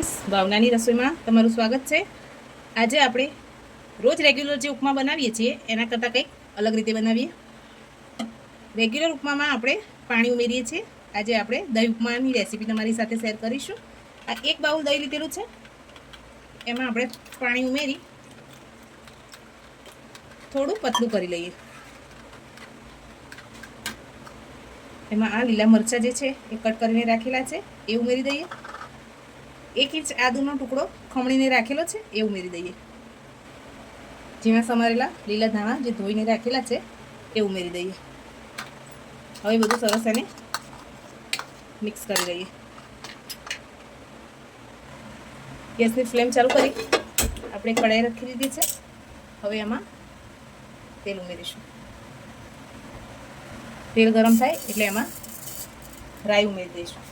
Friends, ભાવનાની રસોઈમાં તમારું સ્વાગત છે। આજે આપણે રોજ રેગ્યુલર જે ઉપમા બનાવીએ છીએ એના કરતાં કંઈક અલગ રીતે બનાવીએ। રેગ્યુલર ઉપમામાં આપણે પાણી ઉમેરીએ છીએ। આજે આપણે દહીં ઉપમાની રેસીપી તમારી સાથે શેર કરીશું। આ એક બાઉલ દહીં લીધેલું છે, એમાં આપણે પાણી ઉમેરી થોડું પતલું કરી લઈએ। એમાં આ લીલા મરચાં જે છે એ કટ કરીને રાખેલા છે એ ઉમેરી દઈએ। 1 ઇંચ આદુનો ટુકડો ખમણીને રાખેલો છે એ ઉમેરી દઈએ। ઝીણા સમારેલા લીલા ધાણા જે ધોઈને રાખેલા છે એ ઉમેરી દઈએ। હવે બધું સરસ એને મિક્સ કરી લઈએ। ગેસની ફ્લેમ ચાલુ કરી આપણે કઢાઈ રાખી દીધી છે। હવે એમાં તેલ ઉમેરીશું। તેલ ગરમ થાય એટલે એમાં રાઈ ઉમેરી દઈશું।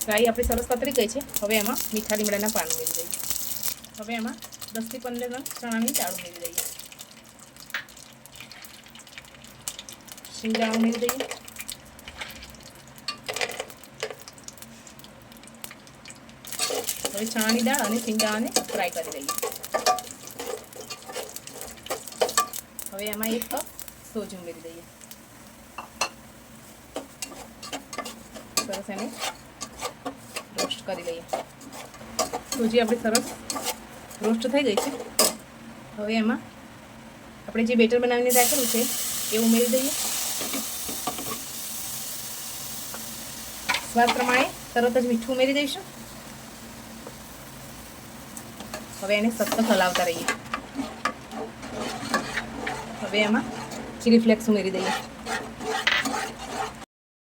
રાઈ આપણી સરસ પતરી ગઈ છે। હવે એમાં મીઠા લીમડાના પાન ઉમેરી દઈએ। હવે એમાં 10 થી 15 નંગ ચણાની દાળ ઉમેરી દઈએ। શીંગદાણા ઉમેરી દઈએ। હવે ચણાની દાળ અને શીંગદાણાને ફ્રાય કરી દઈએ। હવે એમાં 1 કપ સોજી ઉમેરી દઈએ। સરસ એને રોસ્ટ કરી લઈએ। સોજી આપણી સરસ રોસ્ટ થઈ ગઈ છે। હવે એમાં આપણે જે બેટર બનાવીને રાખેલું છે એ ઉમેરી દઈએ। સ્વાદ પ્રમાણે તરત જ મીઠું ઉમેરી દઈશું। હવે એને સતત હલાવતા રહીએ। હવે એમાં ચીલી ફ્લેક્સ ઉમેરી દઈએ।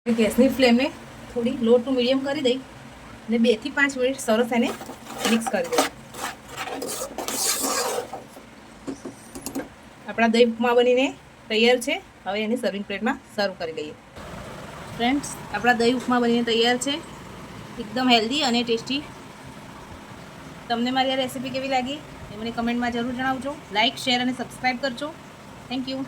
ગેસની ફ્લેમને થોડી લો ટુ મીડિયમ કરી દઈ અને 2 થી 5 મિનિટ સરસ એને મિક્સ કરી દઈએ। આપણા દહીં ઉપમા બનીને તૈયાર છે। હવે એને સર્વિંગ પ્લેટમાં સર્વ કરી લઈએ। ફ્રેન્ડ્સ, આપણા દહીં ઉપમા બનીને તૈયાર છે, એકદમ હેલ્ધી અને ટેસ્ટી। તમને મારી આ રેસીપી કેવી લાગી એ મને કમેન્ટમાં જરૂર જણાવજો। લાઇક, શેર અને સબસ્ક્રાઈબ કરજો। Thank you.